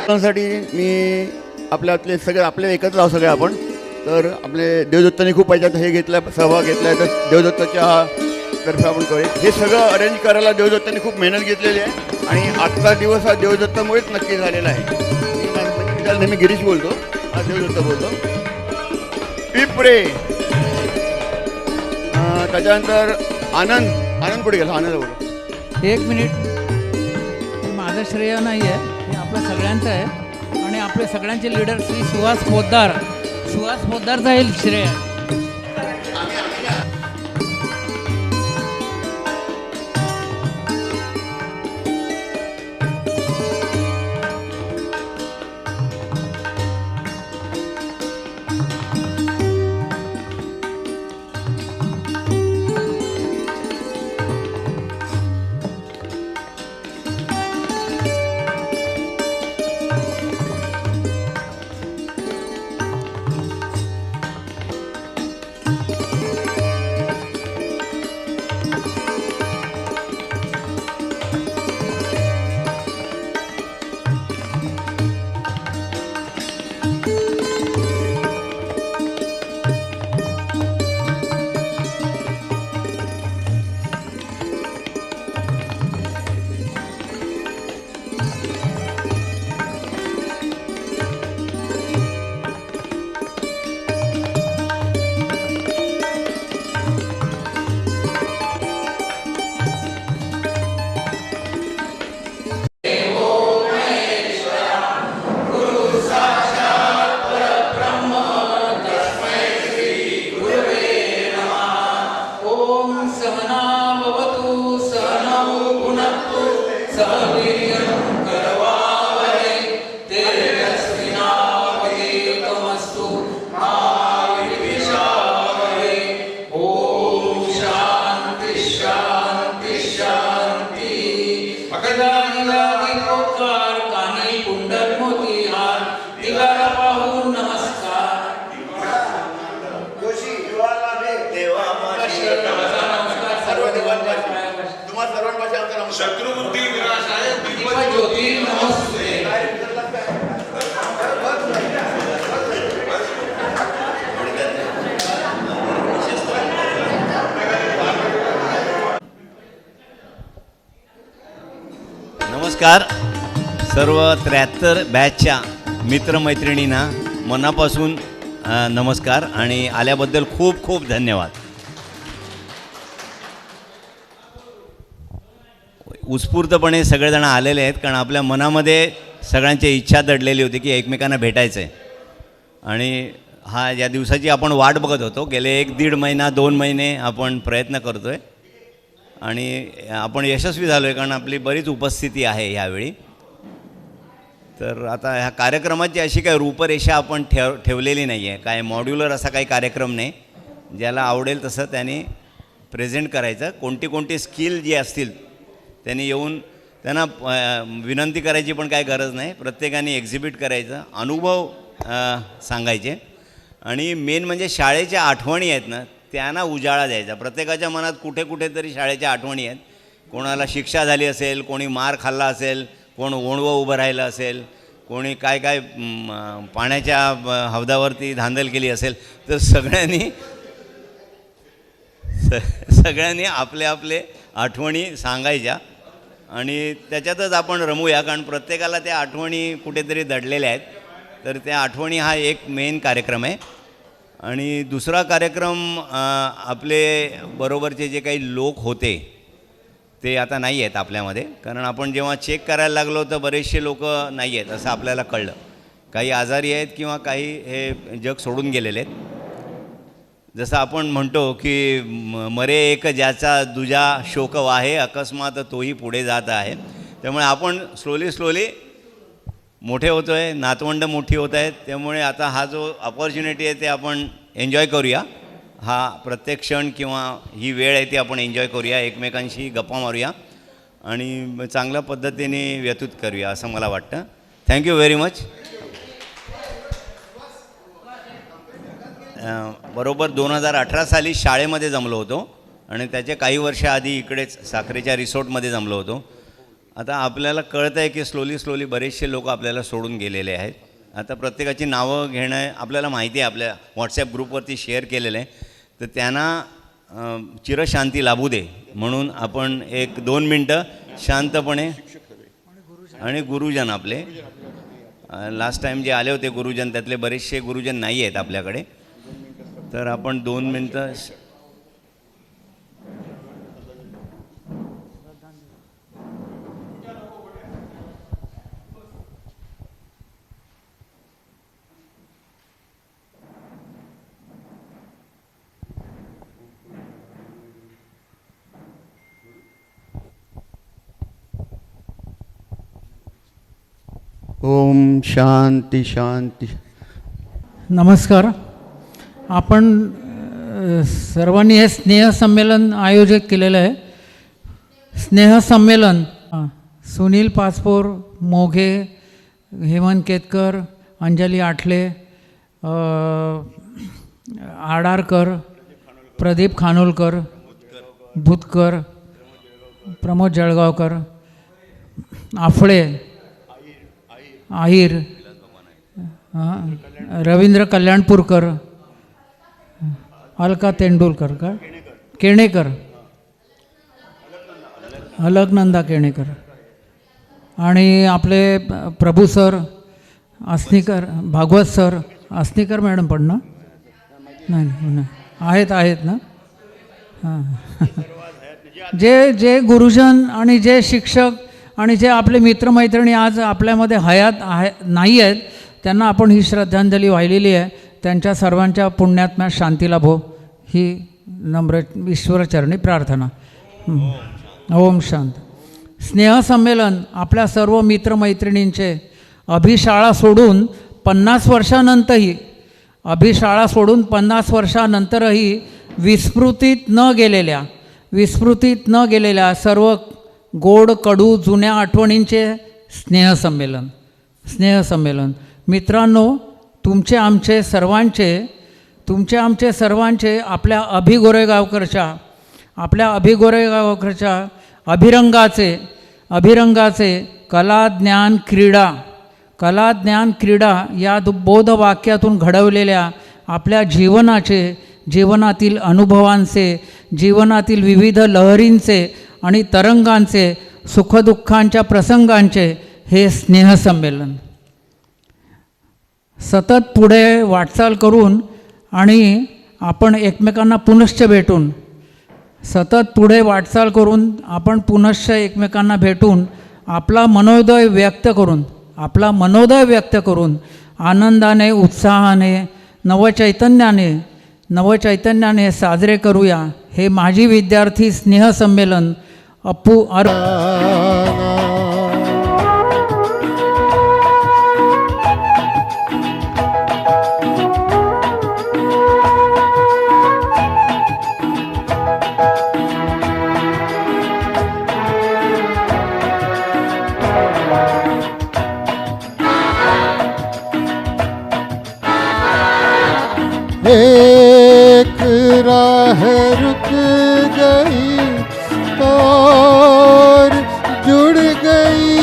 साठी मी आपल्यातले सगळे आपले एकत्र आहोत सगळे आपण. तर आपले देवदत्तांनी खूप याच्यात हे घेतलं, सहभाग घेतला आहे. तर देवदत्ताच्या तर्फे आपण करूया. हे सगळं अरेंज करायला देवदत्तांनी खूप मेहनत घेतलेली आहे आणि आजचा दिवस हा देवदत्तामुळेच नक्की झालेला आहे. मी त्याला नेहमी गिरीश बोलतो, हा देवदत्त बोलतो. पिपरे, त्याच्यानंतर आनंद पुढे गेला. आनंद बोलतो. एक मिनिट. माझं श्रेय नाही आहे, हे आपलं सगळ्यांचं आहे आणि आपले सगळ्यांचे लीडर श्री सुहास पोद्दारचा हे श्रेय आहे. शत्रुबुद्धी विनाशाय ज्योती नमस्ते. नमस्कार. सर्व 73 बॅचच्या मित्रमैत्रिणींना मनापासून नमस्कार आणि आल्याबद्दल खूप खूप धन्यवाद. उत्स्फूर्तपणे सगळेजण आलेले आहेत कारण आपल्या मनामध्ये सगळ्यांची इच्छा दडलेली होती की एकमेकांना भेटायचं आहे आणि या दिवसाची आपण वाट बघत होतो. गेले 1-1.5 महिना 2 महिने आपण प्रयत्न करतो आहे आणि आपण यशस्वी झालो आहे कारण आपली बरीच उपस्थिती आहे ह्यावेळी. तर आता ह्या कार्यक्रमाची अशी काही रूपरेषा आपण ठेवलेली नाही आहे, काय मॉड्युलर असा काही कार्यक्रम नाही. ज्याला आवडेल तसं त्यांनी प्रेझेंट करायचं. कोणती स्किल जी असतील त्यांनी येऊन त्यांना विनंती करायची पण काय गरज नाही. प्रत्येकाने एक्झिबिट करायचं, अनुभव सांगायचे आणि मेन म्हणजे शाळेच्या आठवणी आहेत ना त्यांना उजाळा द्यायचा. प्रत्येकाच्या मनात कुठे कुठेतरी शाळेच्या आठवणी आहेत. कोणाला शिक्षा झाली असेल, कोणी मार खाल्ला असेल, कोण ओणवं उभं राहिलं असेल, कोणी काय पाण्याच्या हौदावरती धांदल केली असेल. तर सगळ्यांनी आपले आठवणी सांगायच्या आणि त्याच्यातच आपण रमूया कारण प्रत्येकाला त्या आठवणी कुठेतरी दडलेल्या आहेत. तर त्या आठवणी हा एक मेन कार्यक्रम आहे. आणि दुसरा कार्यक्रम आपले बरोबरचे जे काही लोक होते ते आता नाही आहेत आपल्यामध्ये कारण आपण जेव्हा चेक करायला लागलो तर बरेचसे लोक नाही आहेत असं आपल्याला कळलं. काही आजारी आहेत किंवा काही हे जग सोडून गेलेले आहेत. जसं आपण म्हणतो की मरे एक ज्याचा दुजा शोक वाहे अकस्मात तोही पुढे जात आहे. त्यामुळे आपण स्लोली मोठे होतो आहे, नातवंड मोठी होत आहेत. त्यामुळे आता हा जो अपॉर्च्युनिटी आहे ते आपण एन्जॉय करूया. हा प्रत्येक क्षण किंवा ही वेळ आहे ती आपण एन्जॉय करूया, एकमेकांशी गप्पा मारूया आणि चांगल्या पद्धतीने व्यतीत करूया असं मला वाटतं. Thank you very much. बरोबर 2018 साली शाळेमध्ये जमलो होतो आणि त्याचे काही वर्ष आधी इकडेच साखरेच्या रिसॉर्टमध्ये जमलो होतो. आता आपल्याला कळतं आहे की स्लोली बरेचसे लोक आपल्याला सोडून गेलेले आहेत. आता प्रत्येकाची नावं घेणं आपल्याला माहिती आहे, आपल्या व्हॉट्सॲप ग्रुपवरती शेअर केलेलं आहे. तर त्यांना चिरशांती लाभू दे म्हणून आपण 1-2 मिनटं शांतपणे. आणि गुरुजन आपले लास्ट टाईम जे आले होते गुरुजन, त्यातले बरेचसे गुरुजन नाही आहेत आपल्याकडे. तर आपण 2 मिनटं ओम शांती शांती. नमस्कार. आपण सर्वांनी हे स्नेहसंमेलन आयोजित केलेलं आहे. स्नेहसंमेलन सुनील पाचपोर, मोघे, हेमंत केतकर, अंजली आठले, आडारकर, प्रदीप खानोलकर, भूतकर, प्रमोद जळगावकर, आफळे, आहिर, रवींद्र कल्याणपूरकर, अलका तेंडुलकर का केणेकर, अलकनंदा केणेकर आणि आपले प्रभू सर, आसनीकर, भागवत सर, आसनीकर मॅडम पण ना? नाही आहेत ना? हां. जे गुरुजन आणि जे शिक्षक आणि जे आपले मित्रमैत्रिणी आज आपल्यामध्ये नाही आहेत, त्यांना आपण ही श्रद्धांजली वाहिलेली आहे. त्यांच्या सर्वांच्या पुण्यात्म्यात शांती लाभो ही नम्र ईश्वरचरणी प्रार्थना. ओम शांत. स्नेहसंमेलन आपल्या सर्व मित्रमैत्रिणींचे अभिशाळा सोडून 50 वर्षानंतरही विस्मृतीत न गेलेल्या सर्व गोड कडू जुन्या आठवणींचे स्नेहसंमेलन. मित्रांनो, तुमचे आमचे सर्वांचे आपल्या अभिगोरेगावकरच्या अभिरंगाचे कला ज्ञान क्रीडा या बोधवाक्यातून घडवलेल्या आपल्या जीवनातील अनुभवांचे, जीवनातील विविध लहरींचे आणि तरंगांचे, सुखदुःखांच्या प्रसंगांचे हे स्नेहसंमेलन. सतत पुढे वाटचाल करून आणि आपण एकमेकांना पुनश्च भेटून आपला मनोदय व्यक्त करून आनंदाने, उत्साहाने, नवचैतन्याने साजरे करूया हे माजी विद्यार्थी स्नेहसंमेलन. अप्पू एक राह रुक गई और जुड़ गई,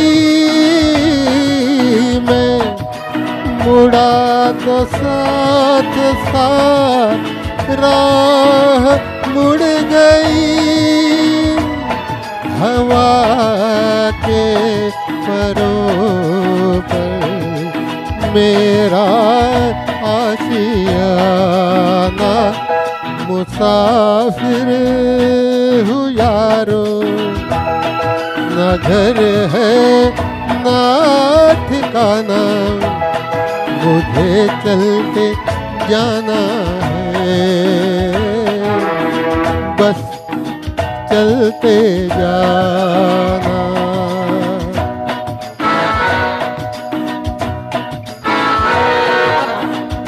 मैं मुड़ा तो साथ राह मुड़ गई, हवा के परों पर मेरा आशियाना, मुसाफिर हूँ यारो, न घर है ना ठिकाना, मुझे चलते जाना है, बस चलते जाना.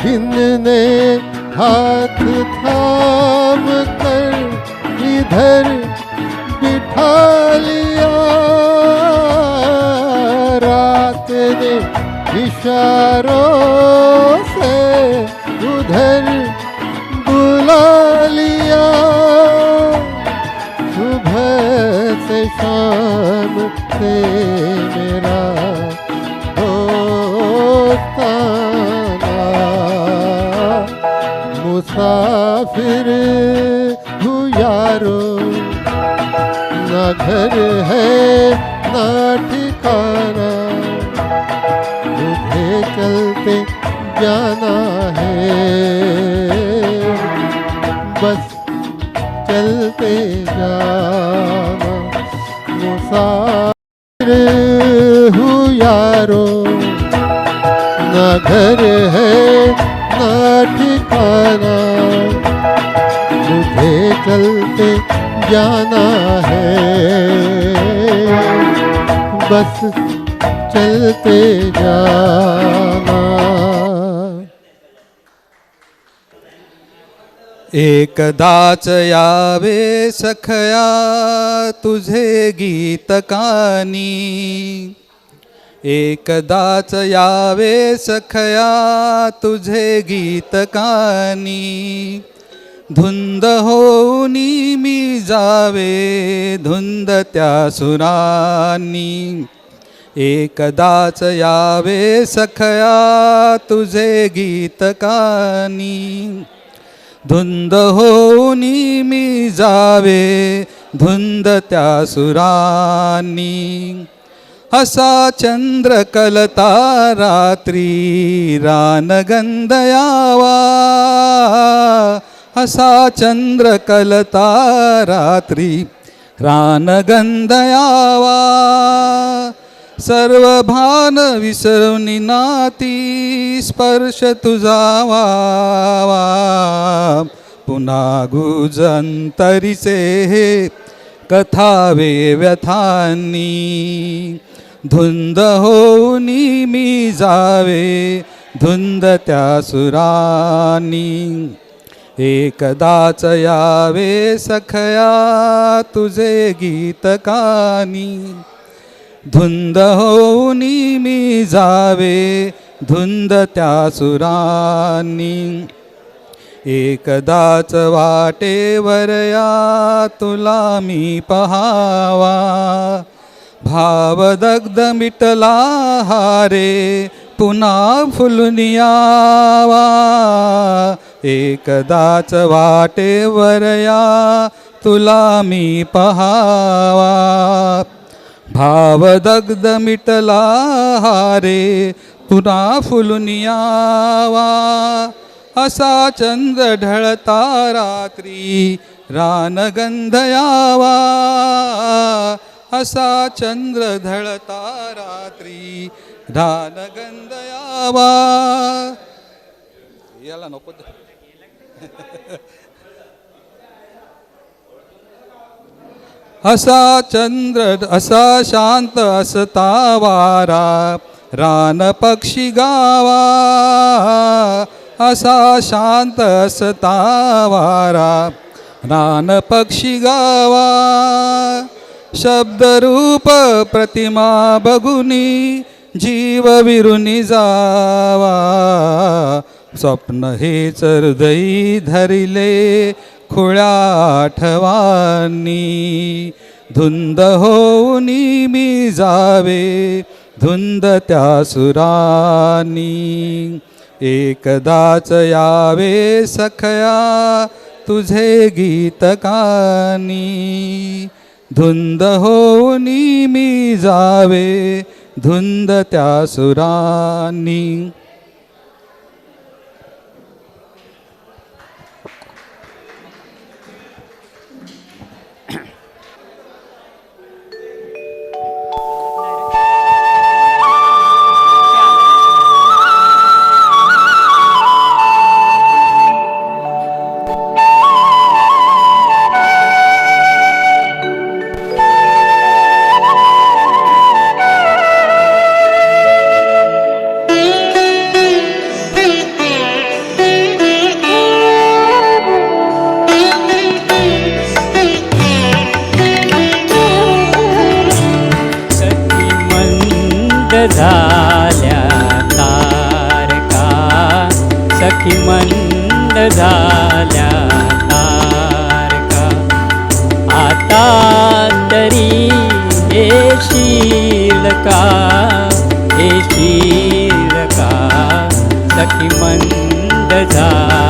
इनने हाथ थाम कर इधर बिठा लिया, रात ने इशारों से उधर बुला लिया, सुबह से शाम से मेरा दोस्ताना मुसाफिर हूँ यारो ना घर है ना ठिकाना मुझे चलते जाना है बस चलते जाना मुसाफिर हूँ यारो ना घर है ना ठिकाना मुझे चलते जाना है बस चलते जाना। एकदाच यावे सखया तुझे गीत कानी एकदाच यावे सखया तुझे गीत कानी धुंद होऊनी मी जावे धुंद त्या सुरानी एकदाच यावे सखया तुझे गीत कानी धुंद होऊनी मी जावे धुंद त्या सुरानी असा चंद्र कलता रात्री रानगंध यावा असा चंद्र कलता रात्री रानगंध यावा सर्व भान विसरून नाती स्पर्श तुझा व्हावा पुन्हा गुजंतरीचे हे कथावे व्यथांनी धुंद होऊनी मी जावे धुंद त्या सुरानी एकदाच यावे सखया तुझे गीत कानी धुंद होऊनी मी जावे धुंद त्या सुरानी एकदाच वाटेवर या तुला मी पहावा भावदग्ध मिटला हारे पुन्हा फुलून यावा एकदाच वाटेवर या तुला मी पहावा भावदग्ध मिटला हारे पुन्हा फुलून यावा असा चंद्र ढळता रात्री रानगंध यावा असा चंद्र ढळता रात्री रानगंध यावा याला नको असा चंद्र असा शांत असता वारा रान पक्षी गावा असा शांत असता वारा रान पक्षी गावा शब्दरूप प्रतिमा बघुनी जीव विरुनी जावा स्वप्न हेच हृदयी धरिले खुळ्या आठवानी धुंद होऊनी मी जावे धुंद त्या सुरानी एकदाच यावे सखया तुझे गीत कानी धुंद होऊनी मी जावे धुंद त्या सुरानी झाल्या तारका सखी मंद झाल्या तारका आता तरी का हे शीर का सखी मंद झाला.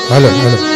हॅलो हॅलो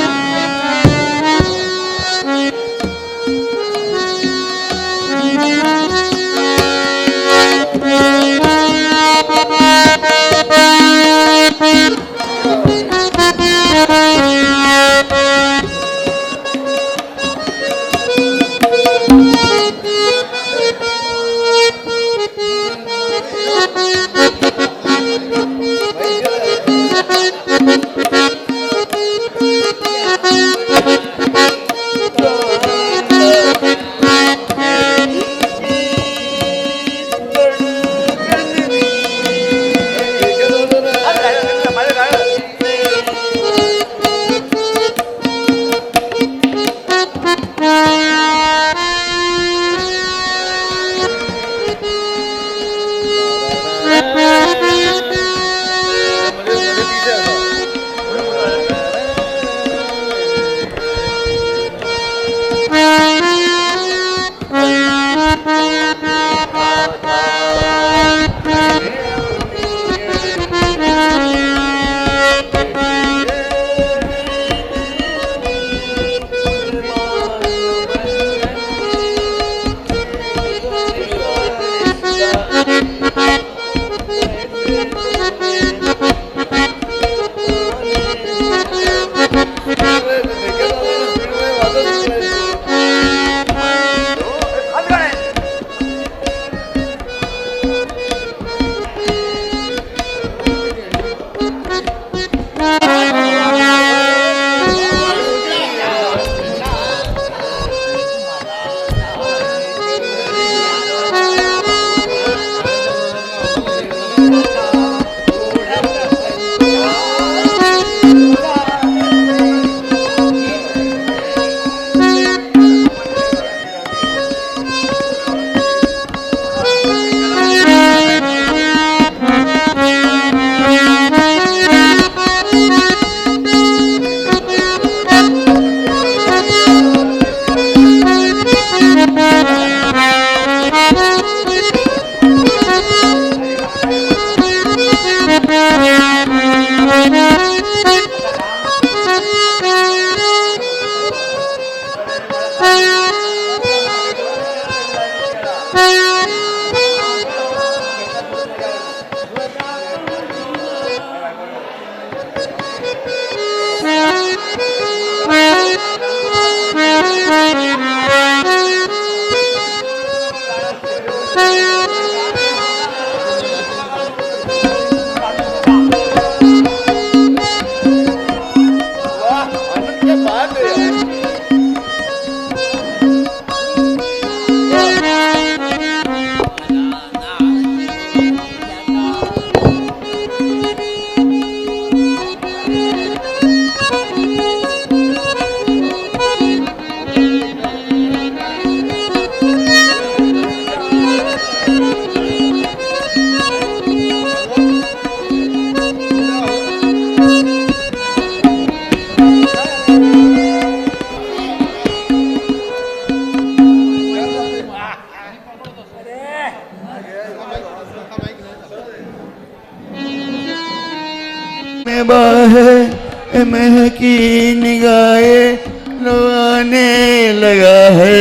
में बाहे महकी निगाहें लुभाने लगा है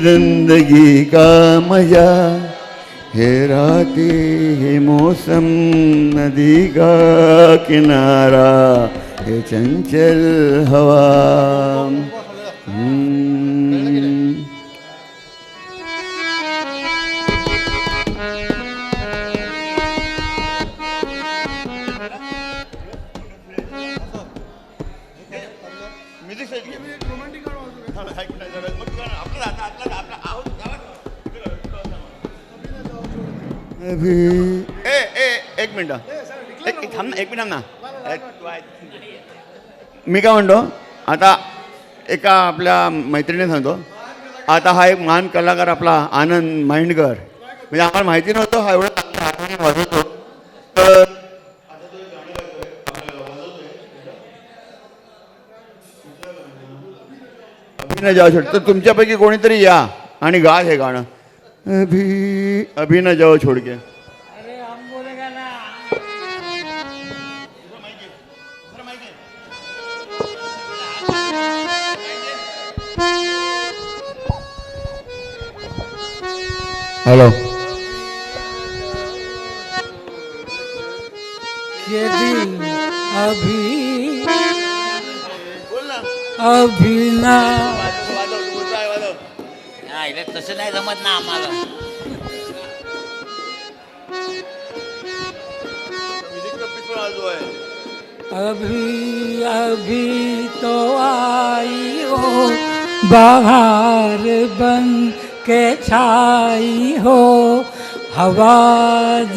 जिंदगी का मजा। है रातें है मौसम नदी का किनारा हे चंचल हवा. हम्म. एक मिनिट थांब ना, एक मिनिट थांब ना. मी काय म्हणतो, आता एका आपल्या मैत्रिणीने सांगतो, आता हा एक महान कलाकार आपला आनंद माइंडकर, म्हणजे आम्हाला माहिती नव्हतं हा एवढा चांगला हाताने वाजवतो. तर अभिनय जाऊ शकतो. तर तुमच्यापैकी कोणीतरी या आणि गा हे गाणं. अभिनय जाओ छोड़ के. हेलो. ये दिल अभी ना तसं नाही जमत ना आम्हाला. अभी अभी तो आई हो बाहर बन के छाई हो, हवा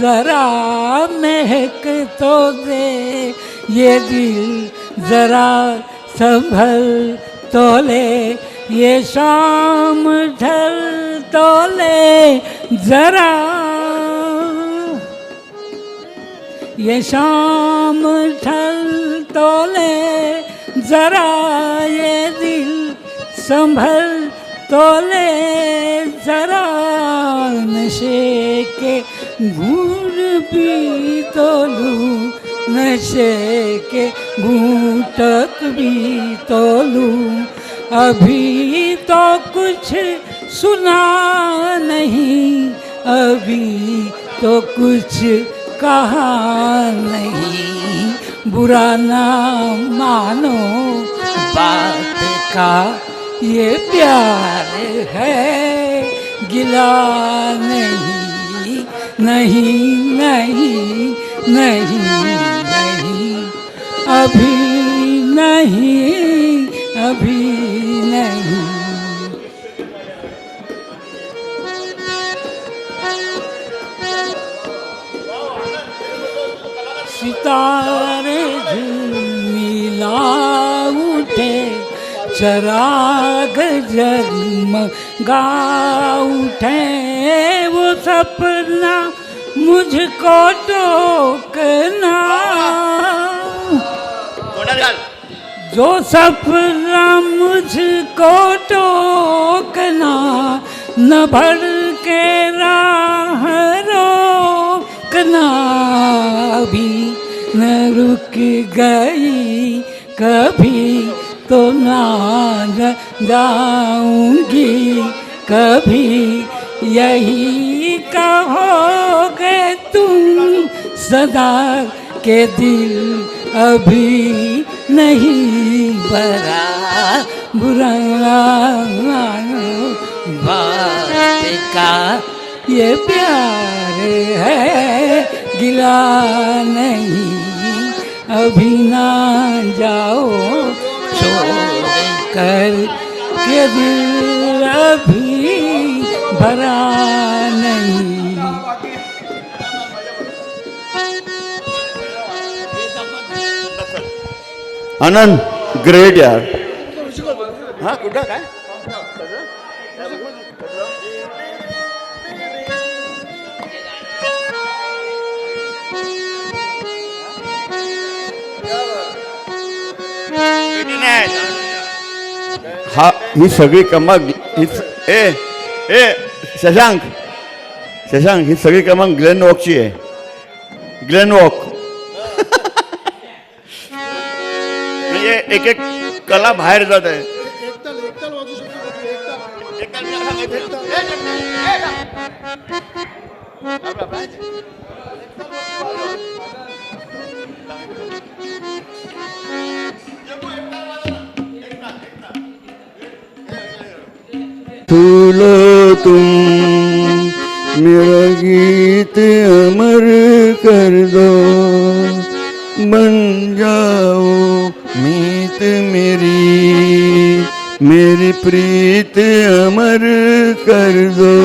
जरा महक तो दे, ये दिल जरा संभल तो ले, ये शाम ढल तो ले जरा, ये शाम ढल तो ले जरा, ये दिल संभल तो ले जरा, नशे के घूंट भी तो लूं, नशे के घूंटक भी तो लूं, अभी तो कुछ सुना नहीं, अभी तो कुछ कहा नहीं, बुरा ना मानो बात का ये प्यार है, गिला नहीं नहीं नहीं नहीं नहीं, अभी नहीं अभी नहीं. सितारे झिलमिला उठे, चराग जगमगा उठे, वो सपना मुझको टोकना, जो सपना मुझको टोकना, न भर के राह रोकना, अभी न रुक गई कभी तो ना जाऊंगी कभी, यही कहोगे तुम सदा के दिल अभी नहीं भरा, बुरा मानो बात का ये प्यार है, गिला नहीं अभी ना जाओ छोड़ कर के दिल अभी भरा नहीं. आनंद ग्रेट यार. हा कुठं काय हा ही सगळी कमाल ए ए शशांक शशांक ही सगळी कमाल ग्लेन वॉकची आहे. ग्लेन वॉक म्हणजे एक एक कला बाहेर जात आहे. छूलो तुम मेरा गीत अमर कर दो, बन जाओ मीत मेरी प्रीत अमर कर दो।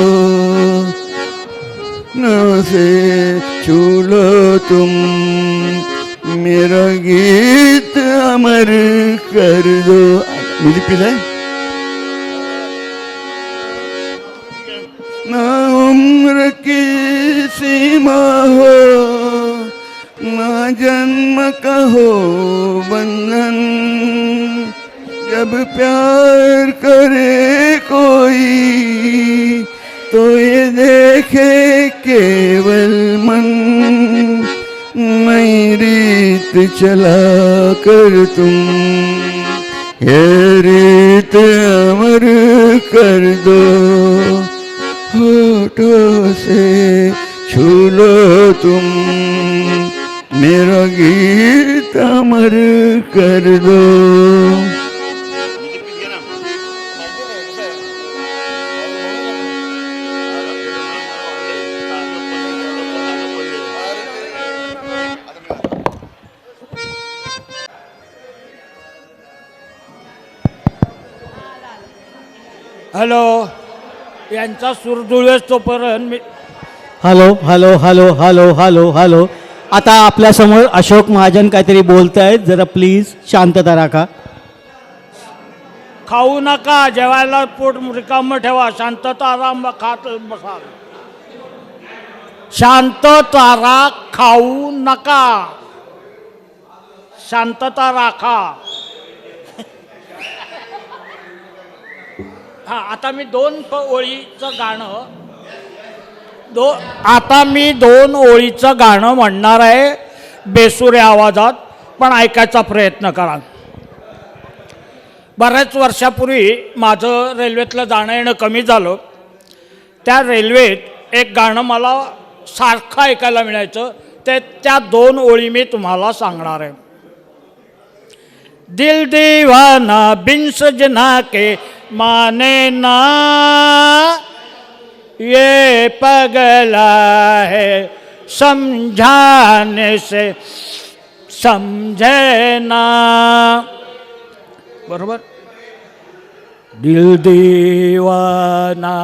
न से छू लो तुम मेरा गीत अमर कर दो। म्युझिक पीस आहे ना, उम्र की सीमा हो ना जन्म का हो बंधन, जब प्यार करे कोई तो ये देखे केवल मन, नई रीत चला कर तुम ये रीत अमर कर दो। होठों से छू लो तुम मेरा गीत अमर कर दो। हॅलो, यांचा सूर जुळवेस तोपर्यंत मी hello hello hello hello hello hello. आता आपल्यासमोर अशोक महाजन काहीतरी बोलत आहेत, जरा प्लीज शांतता राखा. खाऊ नका, जेवायला पोट रिकामं ठेवा, शांतता आराम खात बसा. शांतता खाऊ नका, शांतता राखा. हा, आता मी दोन ओळीचं गाणं आता मी दोन ओळीचं गाणं म्हणणार आहे बेसुरे आवाजात, पण ऐकायचा प्रयत्न करा. बऱ्याच वर्षापूर्वी माझं रेल्वेतलं जाणं येणं कमी झालं. त्या रेल्वेत एक गाणं मला सारखं ऐकायला मिळायचं, त्या दोन ओळी मी तुम्हाला सांगणार आहे. दिल दीवाना बिन सजना के माने ना, ये पगला है समझाने से समझे ना. बरोबर. दिल दीवाना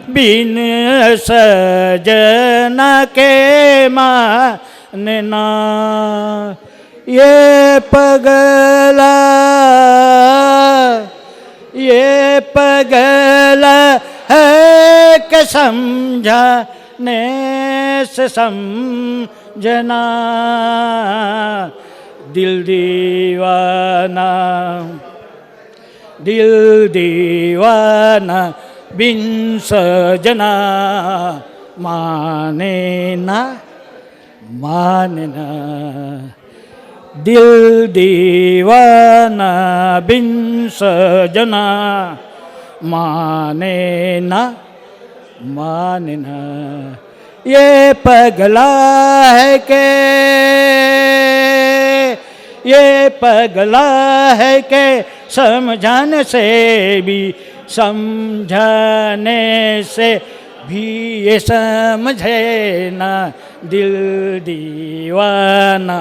बिन सजना के माने ना, ये पगला है कि समझाने से समझना. दिल दीवाना बिन सजना माने ना. दिल दीवाना बिन सजना माने ना. ये पगला है के समझाने से भी समझाने से भी ये समझे ना. दिल दीवाना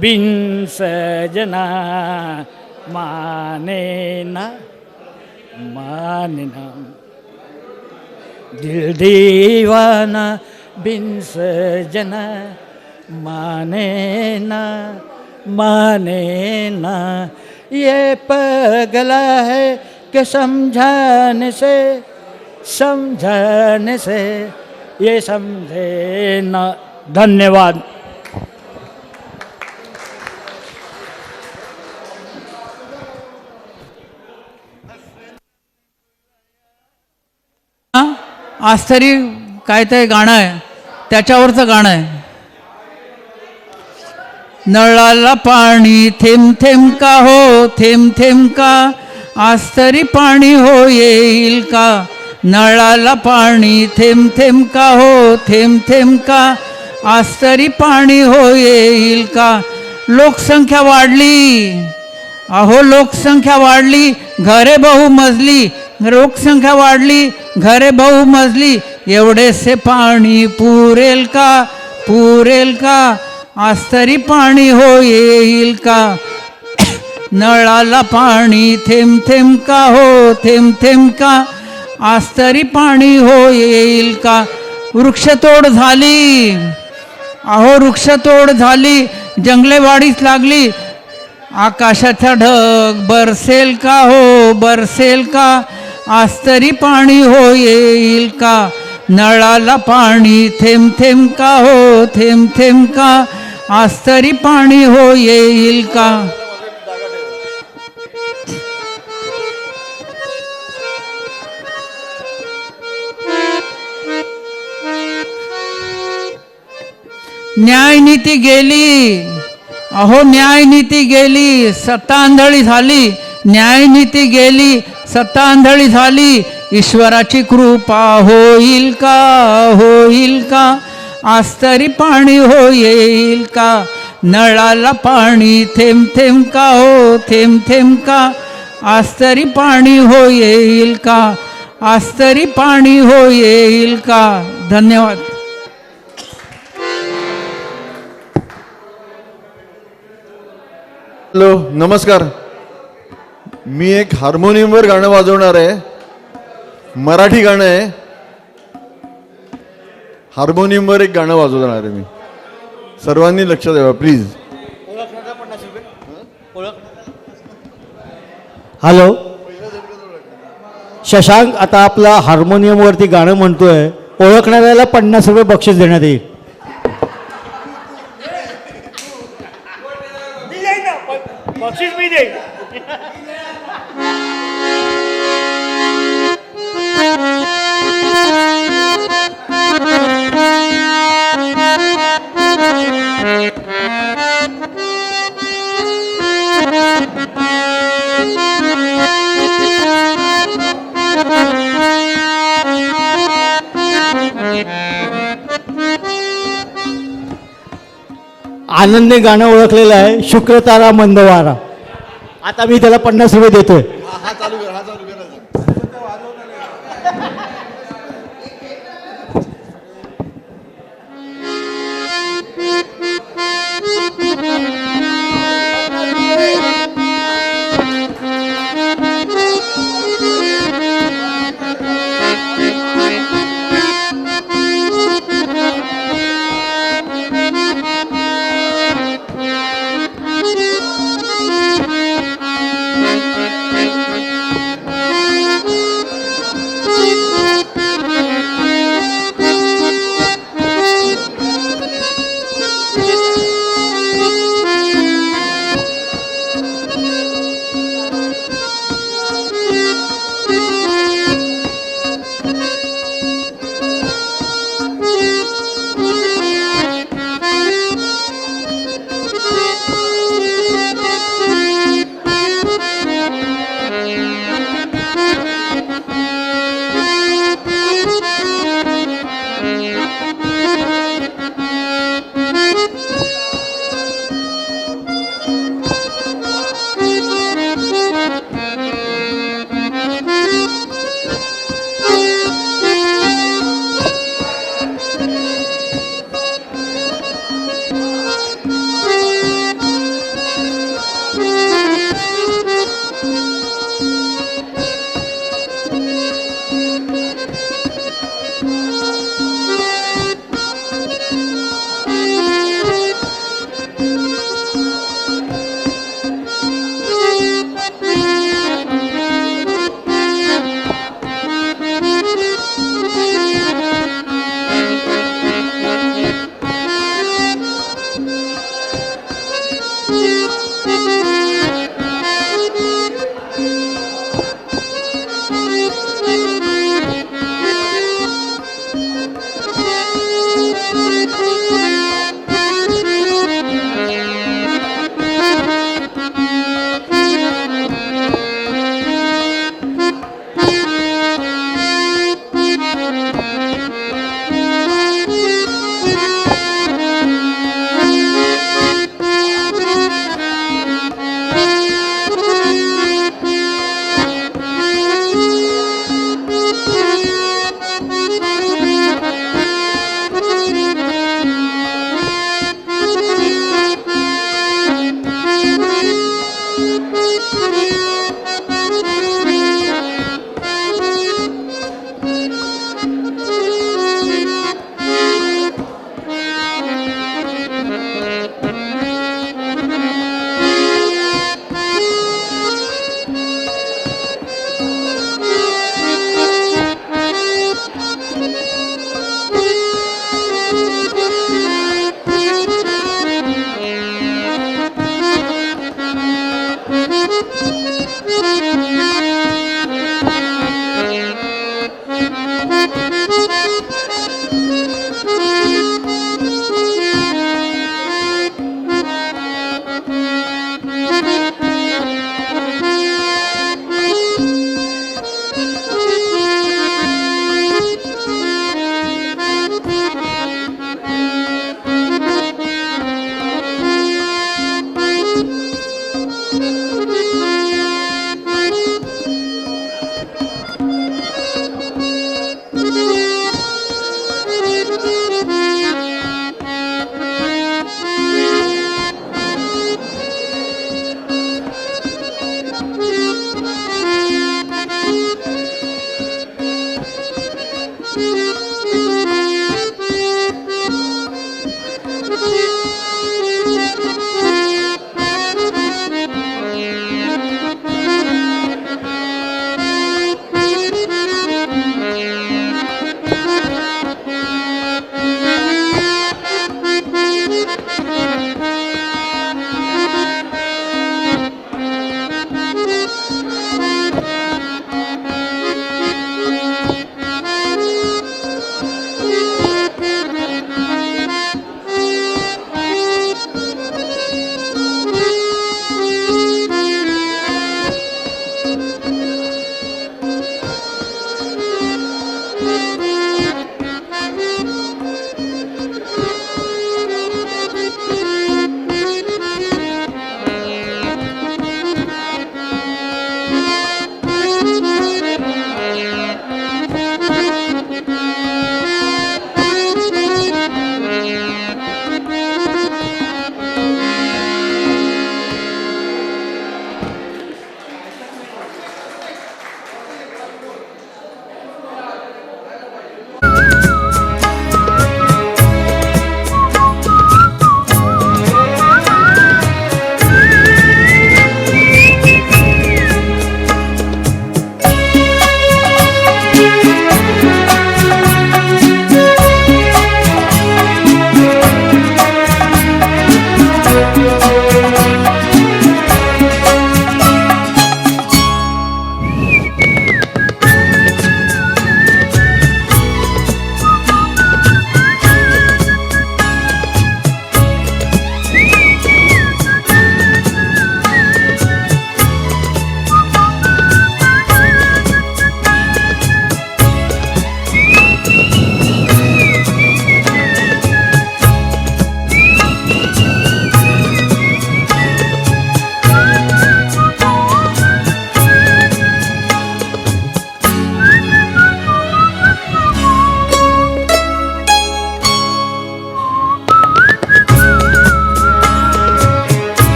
बिन सजना माने ना. दिल दीवाना बिन सजना माने ना. ये पगला है कि समझाने से ये समझे ना. धन्यवाद. आज तरी काय ते गाणं आहे, त्याच्यावरचं गाणं आहे. नळाला पाणी थेंब थेंब का हो, थेंब थेंब का, आज तरी पाणी हो येईल का. नळाला पाणी थेंब थेंब का हो, थेंब थेंब का, आज तरी पाणी हो येईल का. लोकसंख्या वाढली, अहो लोकसंख्या वाढली, घरे बहुमजली, लोकसंख्या वाढली, घरे बहुमजली, एवढेसे पाणी पुरेल का, पुरेल का, आज तरी पाणी हो येईल का, नळाला पाणी थेंब थेंब का हो, थेंब थेंब का, आज तरी पाणी हो येईल का. वृक्षतोड झाली, अहो वृक्षतोड झाली, जंगले वाढीस लागली, आकाशाचा ढग बरसेल का हो, बरसेल का, आज तरी पाणी हो येईल का, नळाला पाणी थेंब थेंब का हो, थेंब थेंब का, आज तरी पाणी हो येईल का. न्यायनीती गेली, अहो न्यायनीती गेली, सत्ता आंधळी झाली, न्यायनीती गेली, सत्ता आंधळी झाली, ईश्वराची कृपा होईल का, होईल का, आज तरी पाणी हो येईल का, नळाला पाणी थेंब थेंब का हो, थेंब थेंब का, आज तरी पाणी हो येईल का, आज तरी पाणी हो येईल का. धन्यवाद. हॅलो नमस्कार. मी एक हार्मोनियमवर गाणं वाजवणार आहे, मराठी गाणं आहे. हार्मोनियमवर एक गाणं वाजवणार आहे मी. सर्वांनी लक्ष द्यावं प्लीज. हॅलो शशांक, आता आपला हार्मोनियमवरती गाणं म्हणतोय, ओळखणाऱ्याला 50 रुपये बक्षीस देण्यात येईल. बक्षीस मी देईन. आनंदने गाणं ओळखलेलं आहे, शुक्रतारा मंदवारा. आता मी त्याला 50 रुपये देतोय. हा चालू कर, हा चालू कर.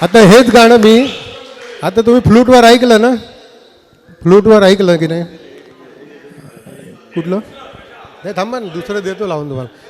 आता हेच गाणं मी आता तुम्ही फ्लूटवर ऐकलं ना, फ्लूटवर ऐकलं की नाही? कुठलं? नाही थांबा ना, दुसरं देतो लावून तुम्हाला.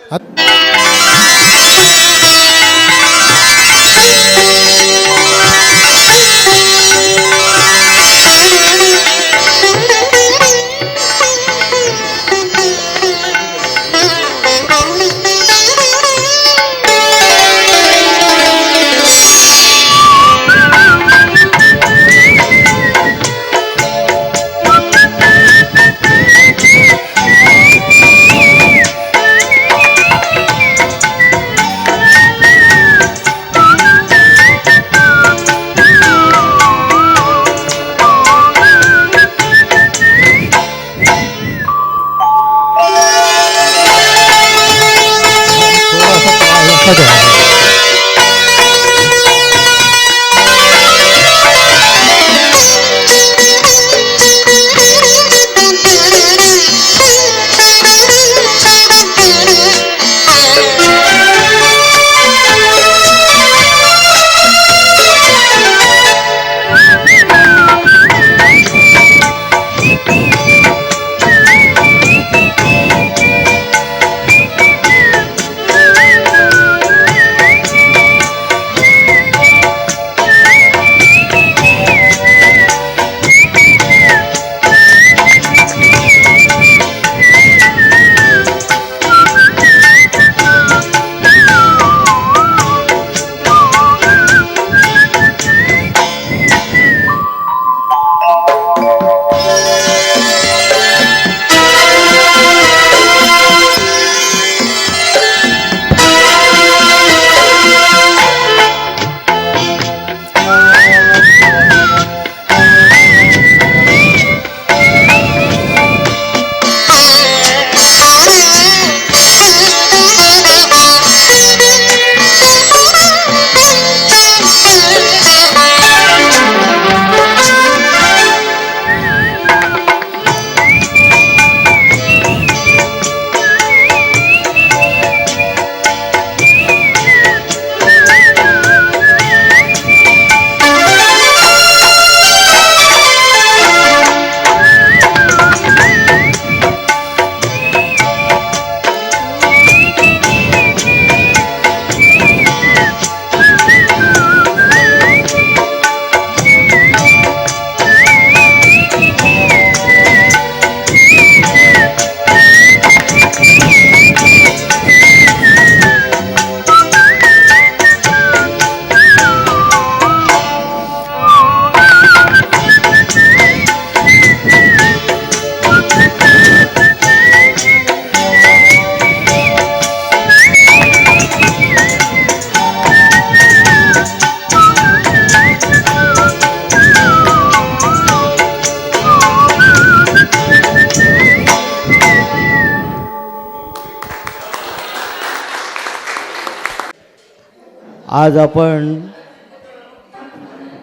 आज आपण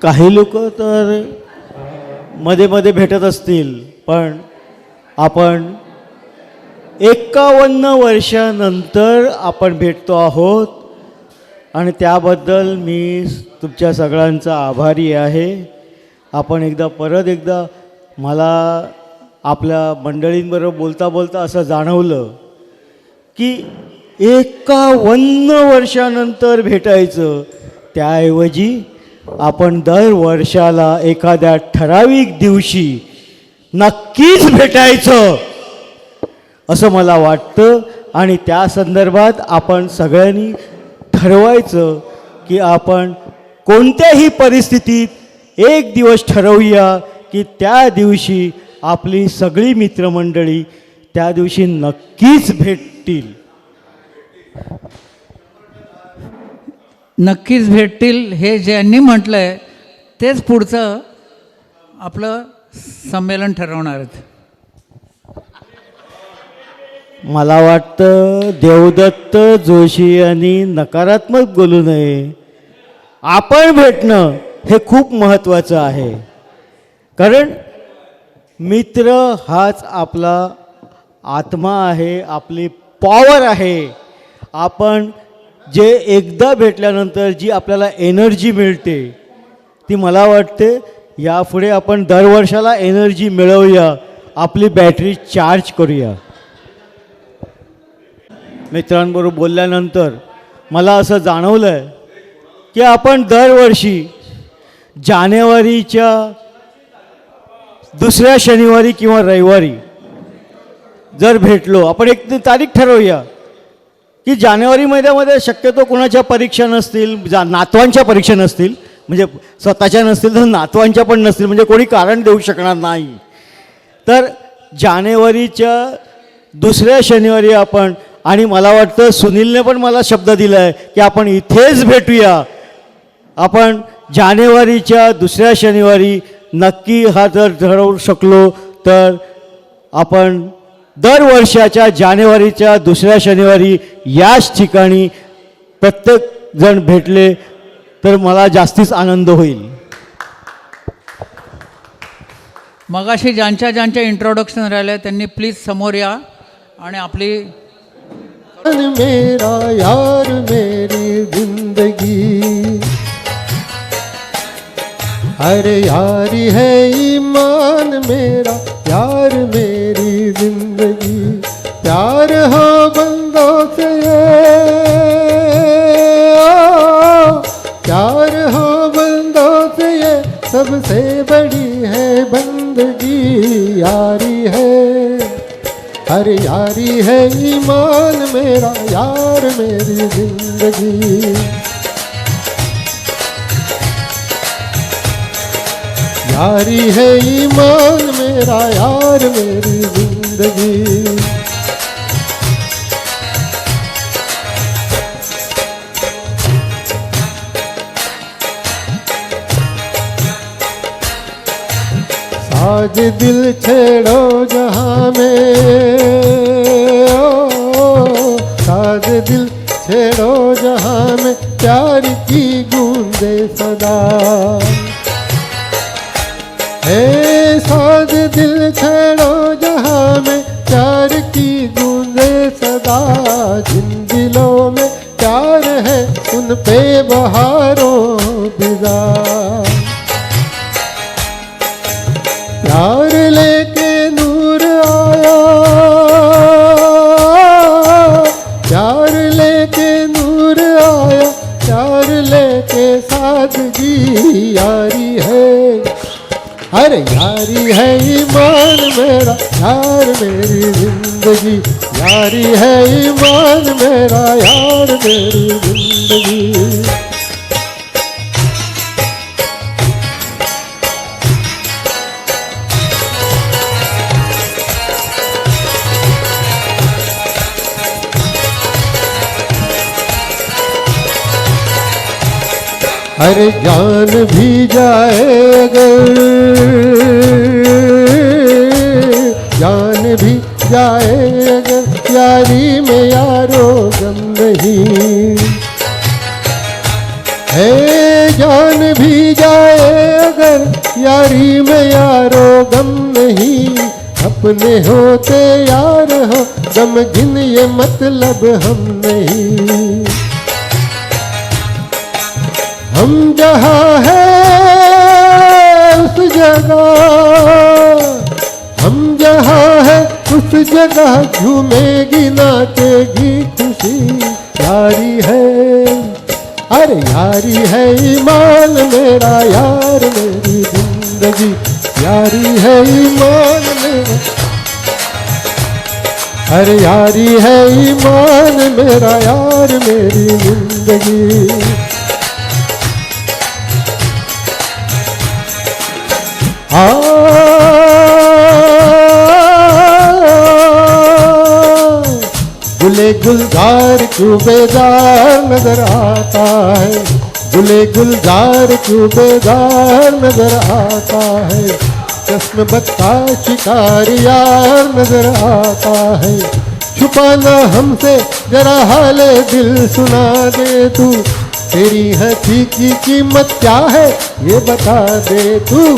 काही लोक तर मध्ये मध्ये भेटत असतील, पण आपण 51 वर्षानंतर आपण भेटतो आहोत आणि त्याबद्दल मी तुमच्या सगळ्यांचा आभारी आहे. आपण परत एकदा मला आपल्या मंडळींबरोबर बोलता बोलता असं जाणवलं की 51 वर्षानंतर भेटायचं, त्याऐवजी आपण दर वर्षाला एखाद्या ठराविक दिवशी नक्कीच भेटायचं असं मला वाटतं. आणि त्या संदर्भात आपण सगळ्यांनी ठरवायचं की आपण कोणत्याही परिस्थितीत एक दिवस ठरवूया की त्या दिवशी आपली सगळी मित्रमंडळी त्या दिवशी नक्कीच भेटतील. नक्कीच भेटतील हे ज्यांनी म्हटलं आहे तेच पुढचं आपलं संमेलन ठरवणार आहेत. मला वाटतं देवदत्त जोशी यांनी नकारात्मक बोलू नये. आपण भेटणं हे खूप महत्त्वाचं आहे, कारण मित्र हाच आपला आत्मा आहे, आपली पॉवर आहे. आपण जे एकदा भेटल्यानंतर जी आपल्याला एनर्जी मिळते ती मला वाटते यापुढे आपण दरवर्षाला एनर्जी मिळवूया, आपली बॅटरी चार्ज करूया. मित्रांबरोबर बोलल्यानंतर मला असं जाणवलं आहे की आपण दरवर्षी जानेवारीच्या दुसऱ्या शनिवारी किंवा रविवारी जर भेटलो, आपण एक तारीख ठरवूया की जानेवारी महिन्यामध्ये शक्यतो कोणाच्या परीक्षा नसतील, नातवांच्या परीक्षा नसतील, म्हणजे स्वतःच्या नसतील तर नातवांच्या पण नसतील, म्हणजे कोणी कारण देऊ शकणार नाही. तर जानेवारीच्या दुसऱ्या शनिवारी आपण, आणि मला वाटतं सुनीलने पण मला शब्द दिला आहे की आपण इथेच भेटूया. आपण जानेवारीच्या दुसऱ्या शनिवारी नक्की हा जर ठरवू शकलो तर आपण दरवर्षाच्या जानेवारीच्या दुसऱ्या शनिवारी याच ठिकाणी प्रत्येक जण भेटले तर मला जास्तीच आनंद होईल. मगाशी ज्यांच्या इंट्रोडक्शन राहिलं त्यांनी प्लीज समोर या आणि आपली मेरा यार मेरी जिंदगी, अरे यारी है ईमान मेरा यार मेरी जिंदगी, प्यार हो बंदों से प्यार हो बंदों से ये सबसे बड़ी है बंदगी, यारी है अरे यारी है ईमान मेरा यार मेरी जिंदगी, यारी है ईमान मेरा यार मेरी जिंदगी. साज दिल छेड़ो जहाँ में, साज दिल छेड़ो जहाँ में, प्यार की गूंजे सदा, हे साज दिल छेड़ो जहाँ में, प्यार की गूंजे सदा, जिन दिलों में प्यार है उन पे बहारों बिदा, प्यार लेके नूर आया, प्यार लेके नूर आया, प्यार लेके सादगी, यारी है अरे यारी है ईमान मेरा यार मेरी जिंदगी, यारी है ईमान मेरा यार मेरी जिंदगी. अरे जान भी जाए अगर, जान भी जाए अगर, यारी में यारो गम नहीं, है जान भी जाए अगर, यारी में यारो गम नहीं, अपने होते यार हो गम गिन ये मतलब हम नहीं. हम जहाँ है उस जगह, हम जहाँ है उस जगह झूमेगी नाचेगी खुशी, यारी है अरे यारी है ईमान मेरा यार मेरी जिंदगी, यारी है ईमान मेरा, अरे यारी है ईमान मेरा यार मेरी जिंदगी. गुले गुलजार क्यों बेजार नजर आता है, गुले गुलजार क्यों बेजार नजर आता है, चश्म बत्ता शिकारी यार नजर आता है, छुपाना हमसे जरा हाले दिल सुना दे तू, तेरी हंसी की कीमत क्या है ये बता दे तू,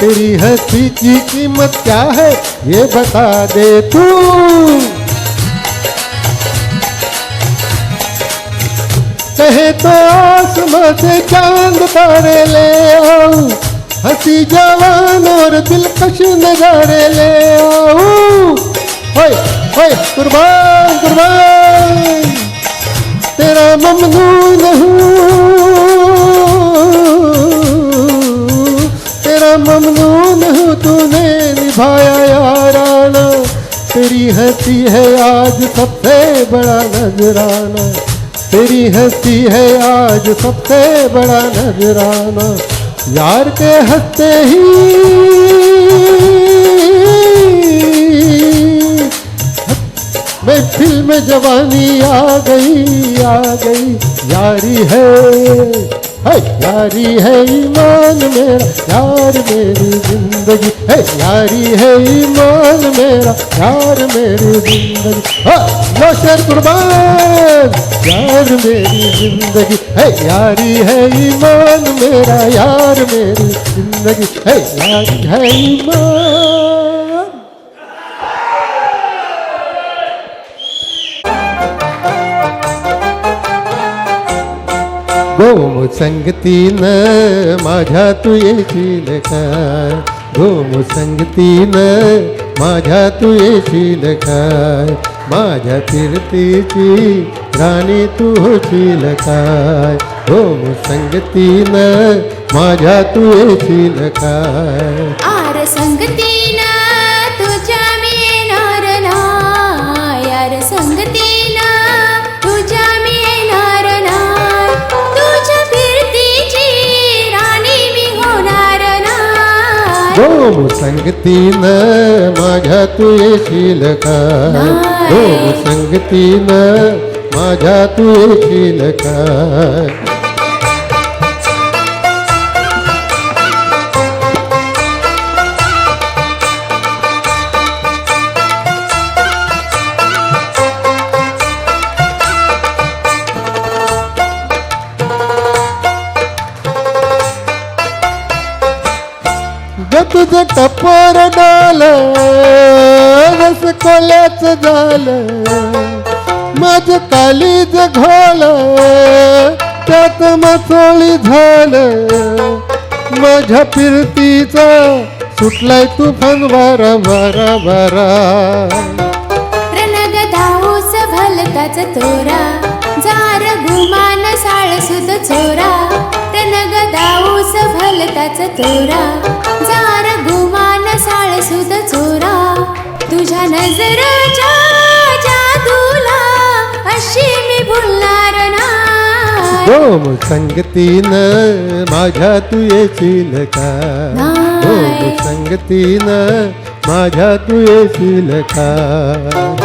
तेरी हंसी की कीमत क्या है ये बता दे तू. कहे तो आसमां से चांद तारे ले आओ, हंसी जवान और दिलकश नजारे ले आओ। होय होय कुर्बान कुर्बान तेरा ममनून हूँ, तेरा ममनून हूँ, तूने निभाया याराना। तेरी हंसी है आज सबसे बड़ा नजराना, तेरी हंसी है आज सबसे बड़ा नजराना। यार के हंसते ही महफिल में जवानी आ गई। यारी है यारी है ईमान मेरा, यार मेरी जिंदगी है। यारी है ईमान मेरा, यार मेरी जिंदगी। लो शेर कुर्बान, यार मेरी जिंदगी है। यारी है ईमान मेरा, यार मेरी जिंदगी है। यारी है ईमान। गोम संगतीनं माझ्या तू येशील काय, गोम संगतीनं माझ्या तू येशील काय, माझ्या कीर्तीची राणी तू होशील काय, गोम संगतीनं माझ्या तू येशील काय. आर संगतीनं तुझ्या मी येणार नाय, यार संगतीनं तुझ्या मी येणार नाय, तुझ्या फिरतीची राणी मी होणार नाय. गोम संगतीनं माझ्या तू येशील काय, गोम संगतीनं माझ्या तू येशील काय. तुझं टपोर डाल रस कोल्याचं झालं, माझं कालीज घोल त्यात मचोळी झालं. माझ्या फिरतीचा सुटलाय तुफान वारा वारा वारा. रणग दाऊस भलताच तोरा, जार गुमान साळ सुद चोरा. रणग दाऊस भलताच तोरा, जार गुमान साळ सुद चोरा. तुझ्या नजरेच्या जादूला अशी मी भुलणार नाय. गोम संगतीनं माझ्या तू येशील काय, गोम संगतीनं माझ्या तू येशील काय.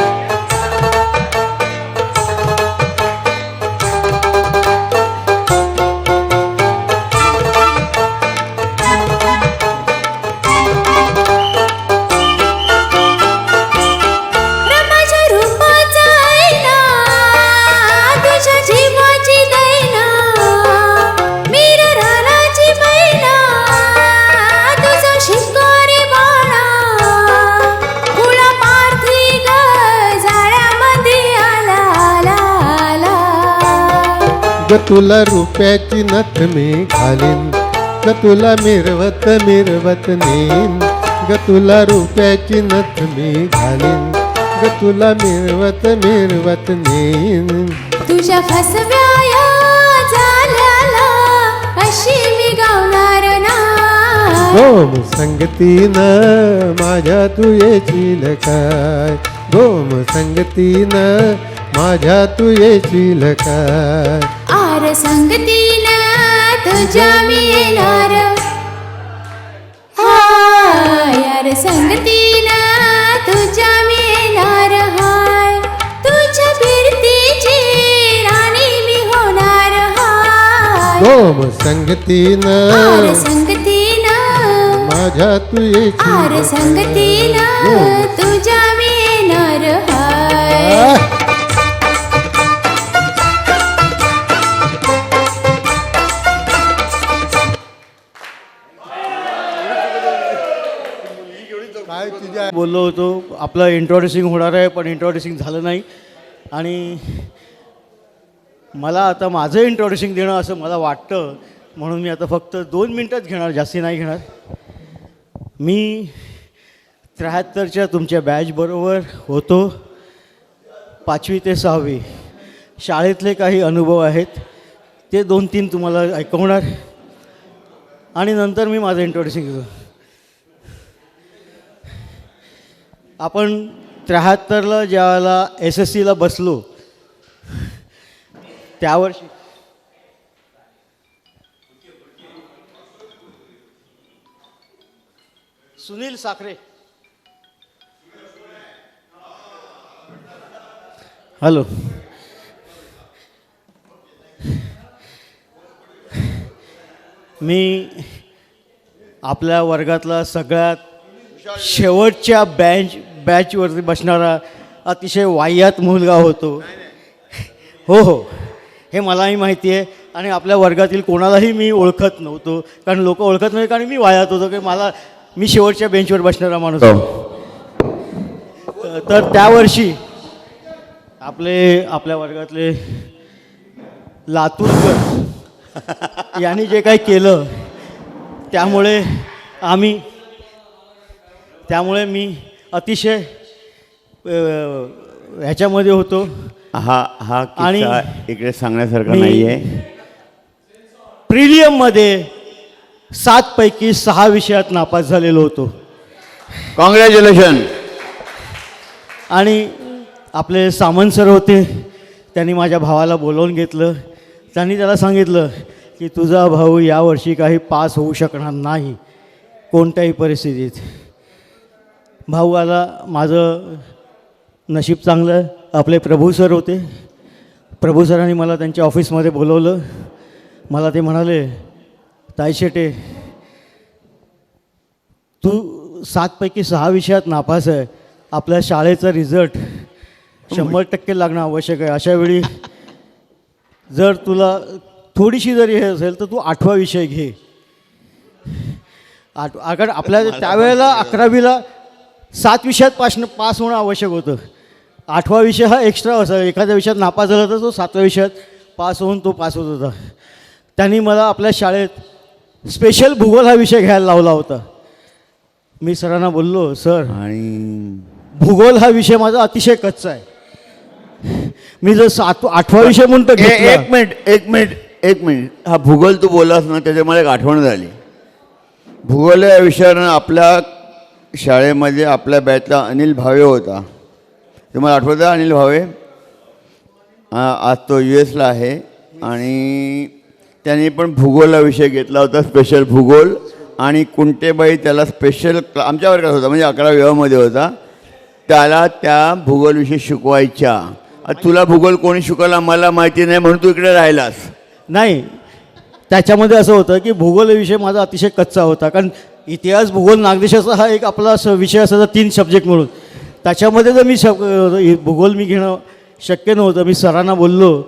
ग तुला रुपयाची नथ मी घालीन, ग तुला मिरवत मिरवत नेईन. ग तुला रुपयाची नथ मी घालीन, ग तुला मिरवत मिरवत नेईन. तुझ्या फसव्या झाल्याला अशी मी गावणार नाय. गोम संगतीनं माझ्या तू येशील काय, गोम संगतीनं माझ्या तू येशील काय. आर संगतीनं तुझ्या मी येणार, हाय यार संगतीनं तुझ्या मी येणार. हाय तुझ्या फिरतीची राणी मी होणार. हाय गोम संगतीनं आर संगतीनं माझ्या तू येशील. आर संगतीनं तुझ्या मी येणार. हाय बोललो होतो आपलं इंट्रोड्युसिंग होणार आहे, पण इंट्रोड्युसिंग झालं नाही. आणि मला आता माझं इंट्रोड्युसिंग देणं असं मला वाटतं, म्हणून मी आता फक्त 2 मिनटंच घेणार, जास्ती नाही घेणार. मी 73च्या तुमच्या बॅचबरोबर होतो, 5वी ते 6वी. शाळेतले काही अनुभव आहेत ते 2-3 तुम्हाला ऐकवणार आणि नंतर मी माझं इंट्रोड्युसिंग घेतो. आपण 73ला ज्यावेळेला SSCला बसलो त्यावर्षी सुनील साखरे, हॅलो, मी आपल्या वर्गातला सगळ्यात शेवटच्या बॅचवरती बसणारा अतिशय वाह्यात मुलगा होतो. हो हो, हे मलाही माहिती आहे आणि आपल्या वर्गातील कोणालाही मी ओळखत नव्हतो, कारण लोक ओळखत नव्हते, कारण मी वाह्यात होतो की मी शेवटच्या बेंचवर बसणारा माणूस होतो. तर त्यावर्षी आपल्या वर्गातले लातूरकर यांनी जे काही केलं त्यामुळे मी अतिशय ह्याच्यामध्ये होतो. हा आणि किस्सा इकडे सांगण्यासारखा नाही आहे. प्रिलियममध्ये 7 पैकी 6 विषयात नापास झालेलो होतो. कॉंग्रॅच्युलेशन. आणि आपले सामंत सर होते, त्यांनी माझ्या भावाला बोलवून घेतलं. त्यांनी त्याला सांगितलं की तुझा भाऊ यावर्षी काही पास होऊ शकणार नाही कोणत्याही परिस्थितीत. भाऊ आला. माझं नशीब चांगलं, आपले प्रभू सर होते. प्रभू सरांनी मला त्यांच्या ऑफिसमध्ये बोलवलं. मला ते म्हणाले, ताई शेटे, तू 7 पैकी 6 विषयात नापास आहे, आपल्या शाळेचा रिझल्ट 100% लागणं आवश्यक आहे. अशा वेळी जर तुला थोडीशी जरी हे असेल तर तू 8वा विषय घे. कारण आपल्या त्यावेळेला 11वीला 7 विषयात पास होणं आवश्यक होतं. 8वा विषय हा एक्स्ट्रा असा, एखाद्या विषयात नापास झाला तर तो 7व्या विषयात पास होऊन तो पास होत होता. त्यांनी मला आपल्या शाळेत स्पेशल भूगोल हा विषय घ्यायला लावला होता. मी सरांना बोललो, सर आणि भूगोल हा विषय माझा अतिशय कच्चा आहे. मी जर 8वा विषय म्हणतो एक मिनिट हा भूगोल तू बोललास ना, त्याच्या मला एक आठवण झाली. भूगोल या विषयानं आपल्या शाळेमध्ये आपल्या बॅचला अनिल भावे होता. तुम्हाला आठवतं अनिल भावे? आज तो US ला आहे आणि त्याने पण भूगोल हा विषय घेतला होता, स्पेशल भूगोल. आणि कुंटेबाई त्याला स्पेशल आमच्या वर्गात होता, म्हणजे 11वी मध्ये होता. त्याला त्या भूगोल विषय शिकवायच्या. तुला भूगोल कोणी शिकवला मला माहिती नाही, म्हणून तू इकडे राहिलास. नाही, त्याच्यामध्ये असं होतं की भूगोल विषय माझा अतिशय कच्चा होता. कारण इतिहास, भूगोल, नागदेशाचा हा एक आपला विषय असायचा, 3 सब्जेक्ट म्हणून. त्याच्यामध्ये जर भूगोल मी घेणं शक्य नव्हतं. मी सरांना बोललो,